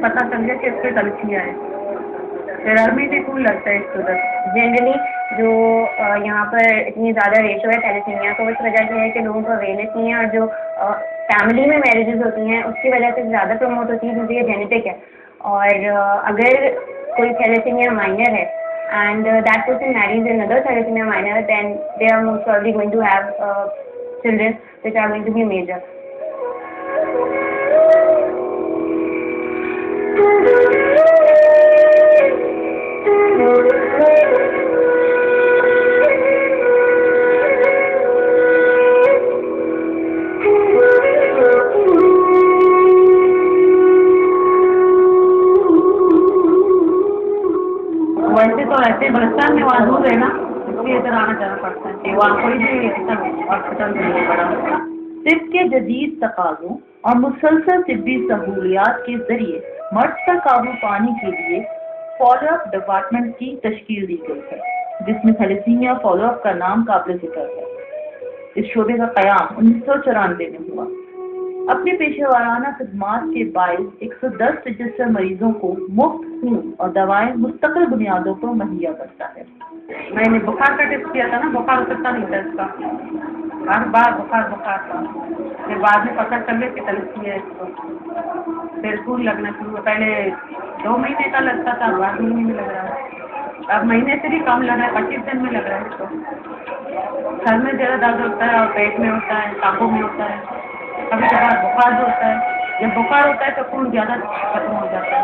पता चल गया कि इसके थैलेसीमिया है। फिर अर्मी भी खून लगता है इसको उधर। जनरली जो यहाँ पर इतनी ज़्यादा रेशो है थैलेसीमिया को, इस वजह से है कि लोगों को अवेयरनेस नहीं है, और जो फैमिली में मैरिजेस होती हैं उसकी वजह से ज़्यादा प्रमोट होती है, क्योंकि ये जेनेटिक है। और अगर कोई थैलेसीमिया माइनर है and that person marries another thalassemia minor, then they are most probably going to have children which are going to be major. वैसे तो ऐसे बलुचिस्तान में वहाँ दूर है ना, इसलिए इधर आना जाना पड़ता है, वहाँ कोई भी हॉस्पिटल नहीं बड़ा। तिब के जदीद तकाज़ों और मुसलसल तिब्बी सहूलियात के जरिए मर्ज पर काबू पाने के लिए फॉलोअप डिपार्टमेंट की तश्कील दी गई है, जिसमें थैलेसीमिया फॉलोअप का नाम काबिल जिक्र है। इस शोबे का क़याम 1994 में हुआ। अपने पेशेवराना खिदमात के बायस 110 रजिस्टर मरीजों को मुफ्त खून और दवाएं मुस्तकिल बुनियादों पर मुहैया करता है। मैंने बुखार का टेस्ट किया था ना, बुखार उतरता नहीं था इसका, हर बार बुखार था। फिर बाद में पता चल गया कि थैलेसीमिया है इसको। फिर खून लगना शुरू हुआ, पहले 2 महीने का लगता था, बाद महीने में लग रहा है, अब महीने से भी कम लग रहा है, 25 दिन में लग रहा है इसको। सर में ज़्यादा दर्द होता है और पेट में होता है, टाँगों में होता है, कभी कभार बुखार भी होता है। जब बुखार होता है तो खून ज़्यादा खत्म हो जाता है।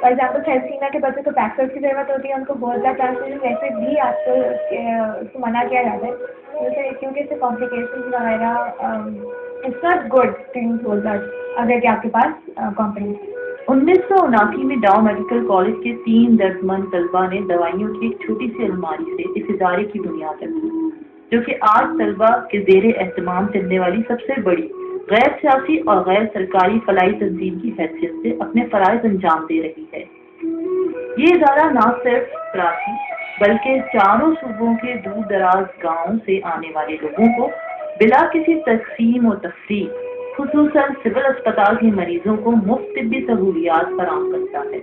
फॉर एग्जाम्पल थैलेसीमिया के बच्चों को पैक्सर्स की ज़रूरत होती है, उनको बहुत ज़्यादा ट्रांसफ्यूजन वैसे भी आजकल उसको मना किया जाता है, जैसे क्योंकि इससे कॉम्प्लिकेशन वगैरह it's not good to use whole blood अगर कि आपके पास कॉम्प्लिकेशन। 1979 में डाउ मेडिकल कॉलेज के 3 दर्दमंद तलबा ने दवाइयों की एक छोटी सी अलमारी से इस इदारे की बुनियाद रखी, जो कि आज तलबा के ज़ेरे एहतमाम चलने वाली सबसे बड़ी गैर सियासी और गैर सरकारी फलाई तंजीम की हैसियत से अपने फ़राइज़ अंजाम दे रही है। ये इदारा न सिर्फ कराची बल्कि चारों सूबों के दूर दराज गाँवों से आने वाले लोगों को बिला किसी तकसीम और तफरीक खुसूसन सिविल अस्पताल के मरीजों को मुफ्त तिब्बी सहूलियात फराहम करता है।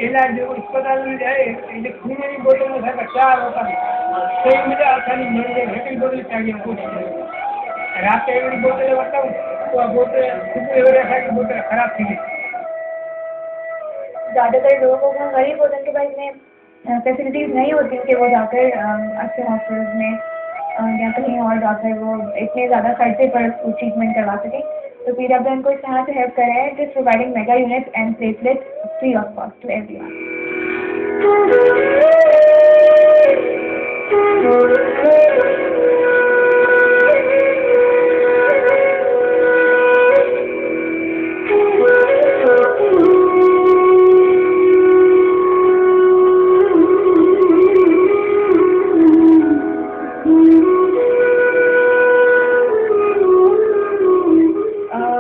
इलाज अस्पताल में जाए खून की बोतल में था 4 होता है, कोई मुझे खाली मेरे बोतल चाहिए, कुछ रात एक बोतल बताऊँ तो बोतल खराब थी। ज़्यादातर लोगों को गरीब होते हैं, उनके पास में फैसिलिटीज़ नहीं होती कि वो जाकर अच्छे हॉस्पिटल में या कहीं और जाकर वो इतने ज़्यादा खर्चे पर ट्रीटमेंट करवा सकें। तो PWN को इस तरह से हेल्प कर रहे हैं, it is providing mega unit and platelet free of cost to everyone.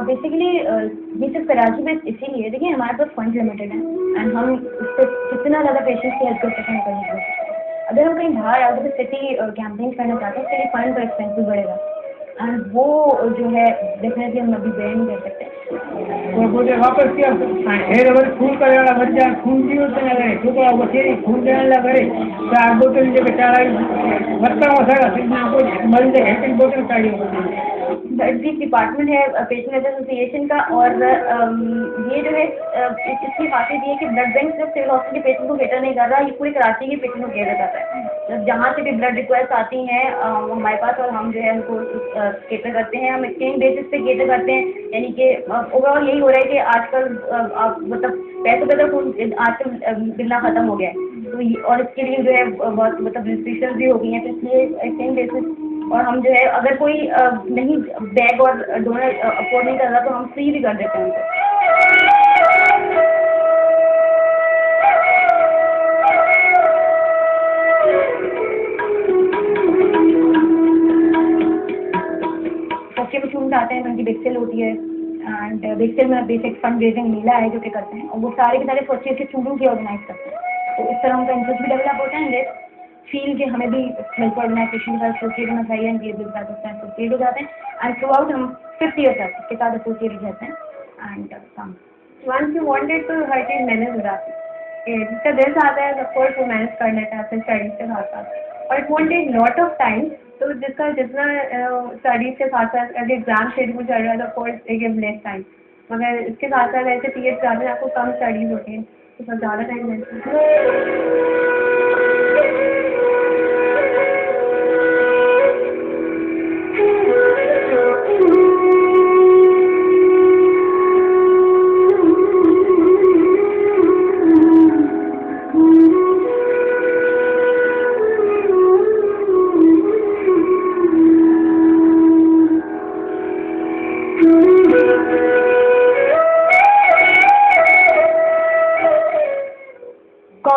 Basically ये सिर्फ कराची में इसीलिए, देखिए हमारे पास फंड लिमिटेड है एंड हम उस पर कितना ज़्यादा पेशेंट्स की हेल्प कर सकें करने की कोशिश करें। अगर हम कहीं बाहर आउट ऑफ सिटी कैंपेन करना चाहते हैं, उसके लिए फंड का एक्सपेंस भी बढ़ेगा एंड वो जो है डेफिनेटली हम अभी बेयर नहीं कर सकते। वो बोले वापस किया फिर अगर खून का वाला मर जाए, खून भी होते ना करे क्योंकि वो तेरी खून देने लगा करे तो आप बोतल जो बेचारा बर्तन हो सका कितना को मर जाए, एक बोतल चाहिए। डिजीज डिपार्टमेंट है पेशेंट एसोसिएशन का, और ये जो है इसकी खासियत ये है कि ब्लड बैंक सिर्फ सिविल हॉस्पिटल के पेशेंट को केटर नहीं कर रहा, ये पूरी कराची के पेशेंट को केटर करता है। जहाँ से भी ब्लड रिक्वेस्ट आती हैं वो हमारे पास, और हम जो है उनको केटर करते हैं, हम एक्सचेंज बेसिस पे केटर करते हैं। यानी कि ओवरऑल यही हो रहा है कि आजकल मतलब पैसों पे तो खून आजकल मिलना ख़त्म हो गया है, तो और इसके लिए जो है बहुत मतलब रिस्ट्रिक्शन भी हो गई हैं, तो इसलिए एक्सचेंज बेसिस। और हम जो है अगर कोई नहीं बैग और डोनर अफोर्ड नहीं कर रहा तो हम फ्री भी कर देते हैं उनको। स्टूडेंट आते हैं, उनकी बेक्सेल होती है एंड बेक्सेल में बेसिक फंड रेजिंग मेला है जो कि करते हैं, और वो सारे के सारे फर्स्ट ईयर के स्टूडेंट ही ऑर्गेनाइज करते हैं। तो इस तरह उनका इंटरेस्ट भी डेवलप होता है एंड फील कि हमें भी मिलकर ऑर्गेनाइजेशन के साथ एसोसिएट होना चाहिए एंड ये भी साथ एसोसिएट हो जाते हैं एंड थ्रू आउट हम 5th ईयर तक इसके साथ एसोसिएट रहते हैं and come once you wanted तो हर चीज़ मैनेज हो जाती है। जिसका दिल चाहता है ऑफ कोर्स वो मैनेज कर लेता है अपने स्टडीज के साथ साथ, और it won't take lot of time. तो जिसका जितना स्टडीज के साथ साथ अगर एग्जाम शेड्यूल चल रहा है तो ऑफ कोर्स एक लेस टाइम, मगर इसके साथ साथ ऐसे पीरियड ज़्यादा आपको कम स्टडीज होती हैं तो फिर ज़्यादा टाइम मिलता है।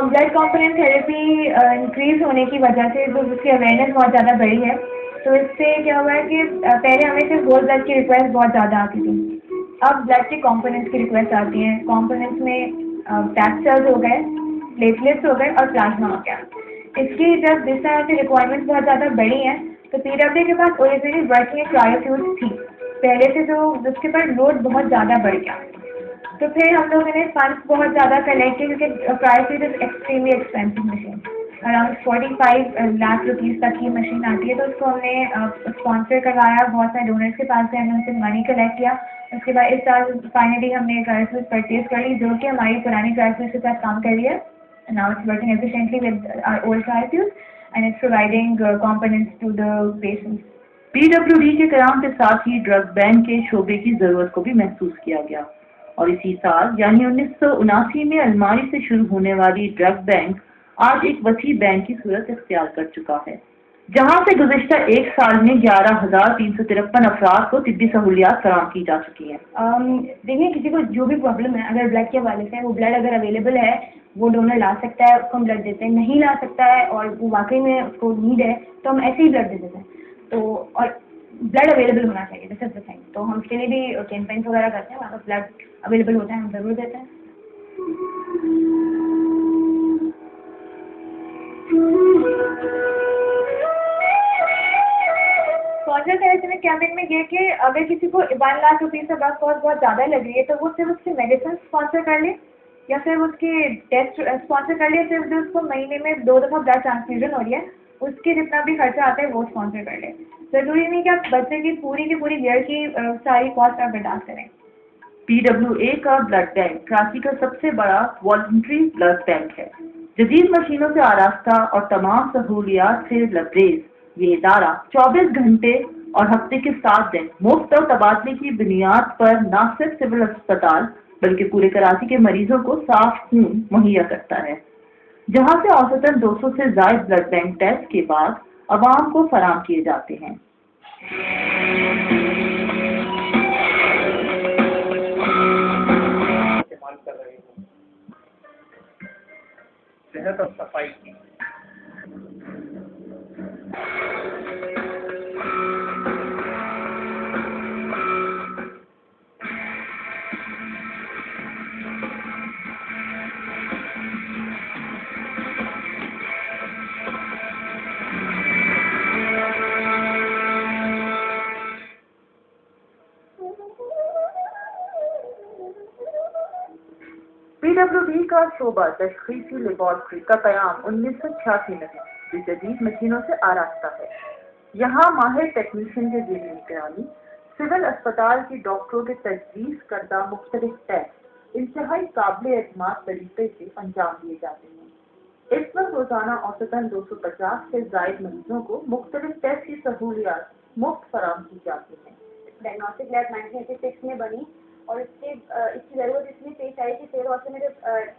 ब्लड कॉम्पोनेंट थेरेपी इंक्रीज होने की वजह से जो उसकी अवेयरनेस बहुत ज़्यादा बढ़ी है, तो इससे क्या हुआ है कि पहले हमें सिर्फ होल ब्लड की रिक्वेस्ट बहुत ज़्यादा आती थी, अब ब्लड के कॉम्पोनेंट्स की रिक्वेस्ट आती है। कॉम्पोनेंट्स में टैप सेल्स हो गए, प्लेटलेट्स हो गए और प्लाज्मा हो गया। इसकी जब जिस तरह से रिक्वायरमेंट्स बहुत ज़्यादा बढ़ी हैं, तो पीडब्ल्यू के पास ओरिजिनली वर्किंग क्रायोफ्यूज थी पहले से, जो जिसके पर लोड बहुत ज़्यादा बढ़ गया। तो फिर हम लोगों ने फंड्स बहुत ज़्यादा कलेक्ट किए क्योंकि Cryofuge is extremely expensive machine, around 45 lakh rupees तक की मशीन आती है। तो उसको हमने स्पॉन्सर करवाया, बहुत सारे डोनर्स के पास से हमने उनसे मनी कलेक्ट किया। उसके बाद इस साल फाइनली हमने क्रायोफ्यूज परचेज कर ली जो कि हमारी पुरानी क्रायोफ्यूज के साथ काम कर रही है। Now it's working efficiently with our old cryofuels and it's providing components to the patients. PWD के कयाम के साथ ही ड्रग बैंक के शोबे की जरूरत को भी महसूस किया गया और इसी साल यानी 1979 में अलमारी से शुरू होने वाली ड्रग बैंक आज एक वसी बैंक की सूरत इख्तियार कर चुका है, जहां से गुज़िश्ता एक साल में 11,353 अफराद को तिब्बी सहूलियात फराहम की जा चुकी हैं। देखिए, किसी को जो भी प्रॉब्लम है, अगर ब्लड के हवाले से वो ब्लड अगर अवेलेबल है वो डोनर ला सकता है, उसको हम ब्लड देते हैं। नहीं ला सकता है और वो वाकई में उसको नीड है तो हम ऐसे ही ब्लड दे देते हैं। तो और ब्लड अवेलेबल होना चाहिए, दिस इज द थिंग। तो हम उसके लिए भी कैंपेन्स वगैरह करते हैं, वहाँ पर ब्लड अवेलेबल होता है हम ज़रूर देते हैं। स्पॉन्सर थेरेपी में कैंपेन में ये कि अगर किसी को 1 लाख रुपीज़ से बस कॉस्ट बहुत ज़्यादा लग रही है तो वो सिर्फ उसकी मेडिसिन स्पॉन्सर कर ले या फिर उसकी टेस्ट स्पॉन्सर कर ले, सिर्फ जो उसको महीने में 2 दफ़ा ब्लड ट्रांसफ्यूजन हो रही है उसके जितना भी खर्चा आता है वो स्पॉन्सर कर ले। ज़रूरी नहीं कि आप बच्चे की पूरी ईयर की सारी कॉस्ट आप बर्दाश्त करें। पीडब्ल्यूए का ब्लड बैंक कराची का सबसे बड़ा वॉलंटरी ब्लड बैंक है। जदीद मशीनों से आरास्ता और तमाम सहूलियात से लबरेज ये इदारा 24 घंटे और हफ्ते के 7 दिन मुफ्त और तबादले की बुनियाद पर न सिर्फ सिविल अस्पताल बल्कि पूरे कराची के मरीजों को साफ खून मुहैया करता है, जहां से औसतन 200 से ज्यादा ब्लड बैंक टेस्ट के बाद अवाम को फराहम किए जाते हैं। इस्तेमाल कर रहे हैं सेहत और सफाई की। पीडब्ल्यूडी का शोबा तशखीसी लेबॉर्ट्री का कयाम 1986 में है, जो जदीद मशीनों से आरास्ता है। यहाँ माहिर टेक्नीशियन के ज़ेरे निगरानी सिविल अस्पताल के डॉक्टरों के तजवीज़ करदा मुख्तलिफ टेस्ट इंतहाई काबिल एतमाद तरीके से अंजाम दिए जाते हैं। इस वक्त रोजाना औसतन 250 से ज़ायद मरीजों को मुख्तलिफ टेस्ट की सहूलियात मुफ्त फराहम की जाती हैं। डायग्नोस्टिक लैब 1986 में बनी और इसकी ज़रूरत इसलिए पेश आई कि सिविल हॉस्पिटल में जो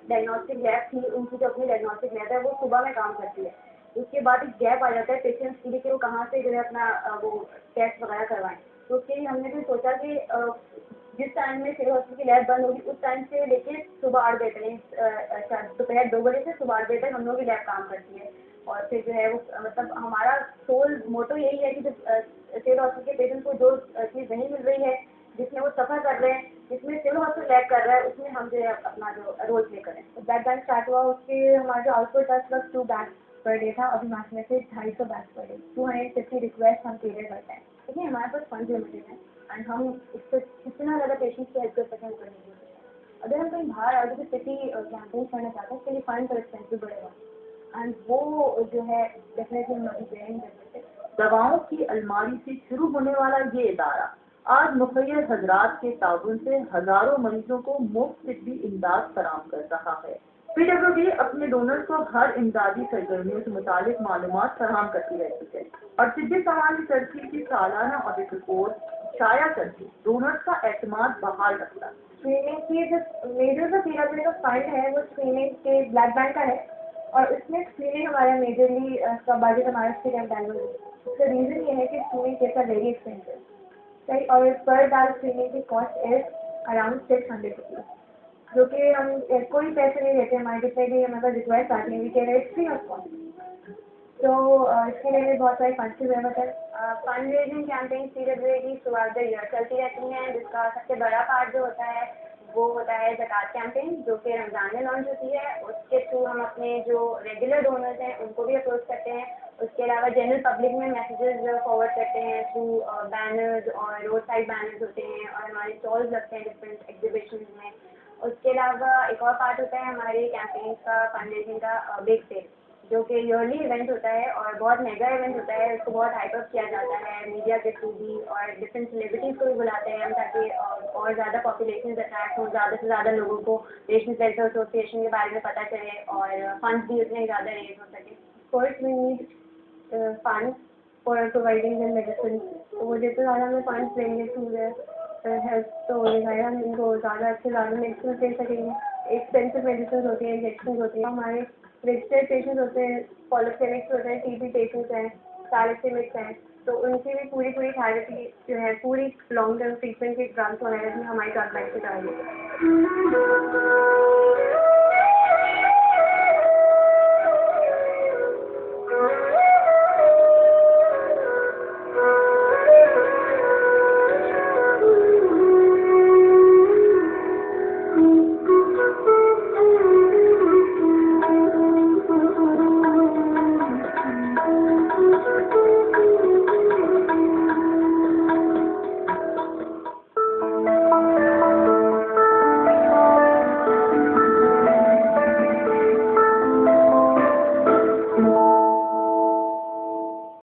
डायग्नोस्टिक लैब थी, उनकी जो अपनी डायग्नोस्टिक लैब है वो सुबह में काम करती है। उसके बाद एक गैप आ जाता है पेशेंट्स के लिए कि वो कहाँ से जो है अपना वो टेस्ट वगैरह करवाएं। तो उसके लिए हमने भी सोचा कि जिस टाइम में सिविल हॉस्पिटल की लैब बंद होगी उस टाइम से लेके सुबह 8 बजे तक, दोपहर 2 बजे से सुबह 8 बजे तक हम लोग की लैब काम करती है। और फिर जो है वो मतलब हमारा सोल मोटो यही है कि जब सिविल हॉस्पिटल के पेशेंट को जो चीज़ नहीं मिल रही है, जिसमें वो सफ़र कर रहे हैं, जिसमें सिविल हॉस्पिटल लैक कर रहा है, उसमें हम जो है अपना जो रोल प्ले करें। तो ब्लड बैंक स्टार्ट हुआ, उसके हमारा जो आउटपुट था प्लस 2 बैग पर डे था, अभी मार्च में से 250 बैग पर डे, 250 रिक्वेस्ट हम क्लियर करते हैं। ठीक है, हमारे पास फंड लिमिटेड है एंड हम इससे कितना ज़्यादा पेशेंट्स की हेल्प कर सकें करने की कोशिश करें। अगर हम कहीं बाहर आगे सिटी कैंपेन करना चाहते हैं, उसके लिए फंड और एक्सपेंस भी बढ़ेगा एंड वो जो है डेफिनेटली हम अभी प्लान कर सकते हैं। दवाओं की अलमारी से शुरू होने वाला ये इदारा आज मुखय्यर हजरात के ताउन से हजारों मरीजों को मुफ्त तिब्बी इमदाद फराहम कर रहा है। PWD अपने डोनर्स को हर इमदादी सरगर्मियों से मुतालिक मालूमात फराहम करती रहती है और तिब्बी सामान की तरक्की की सालाना ऑडिट रिपोर्ट शाया करके डोनर्स का एतमाद बहाल रखता है। स्क्रीनिंग की जो मेजर जो PWD का फंड है वो स्क्रीनिंग के ब्लड बैंक का है और उसमें स्क्रीनिंग हमारा मेजरली का बजट हमारा $310 है। उसका रीज़न ये है कि screening case are very expensive, सही, और पर डाल स्क्रीनिंग की कॉस्ट इज अराउंड 600 रुपीज़, जो कि हम कोई पैसे नहीं लेते, हमारे जितने भी हमारे रिक्वेस्ट आती है वी कह रहे फ्री ऑफ कॉस्ट। तो इसके लिए भी बहुत सारे फंड की ज़रूरत है। Fund raising campaign PWD throughout the year चलती रहती हैं, जिसका सबसे बड़ा पार्ट जो होता है वो होता है ज़कात कैंपेन, जो कि रमज़ान में लॉन्च होती है। उसके थ्रू हम अपने जो रेगुलर डोनर्स हैं उनको भी अप्रोच करते हैं। उसके अलावा जनरल पब्लिक में मैसेजेस फॉरवर्ड करते हैं थ्रू बैनर्स और रोड साइड बैनर्स होते हैं और हमारे स्टॉल्स लगते हैं डिफरेंट एग्जीबिशन में। उसके अलावा एक और पार्ट होता है हमारे कैंपेन का फंड रेजिंग का बिग सेल, जो कि ईयरली इवेंट होता है और बहुत मेगा इवेंट होता है। इसको बहुत हाइप अप किया जाता है मीडिया के थ्रू भी और डिफरेंट सेलिब्रिटीज़ को भी बुलाते हैं हम, ताकि और ज़्यादा पॉपुलेशन अट्रैक्ट हो, ज़्यादा से ज़्यादा लोगों को नेशनल वेलफेयर एसोसिएशन के बारे में पता चले और फंड्स भी उतने ज़्यादा रेज हो सके। First we need fund for providing the medicine, तो वो जितने ज़्यादा हमें फंड्स देंगे थ्रू हेल्थ तो हम इनको ज़्यादा अच्छे ज़्यादा मेडिसिन दे सकेंगे। एक्सपेंसिव मेडिसिन होती हैं, इंजेक्शन होती हैं, हमारे रजिस्टर्ड पेशेंट्स होते हैं, पॉलिक्लिनिक्स होते हैं, TB पेशेंट्स हैं, थैलेसेमिक्स हैं, तो उनकी भी पूरी थेरेपी जो है पूरी लॉन्ग टर्म ट्रीटमेंट के ड्रग्स वगैरह भी हमारी ड्रग बैंक से कराई जाती है।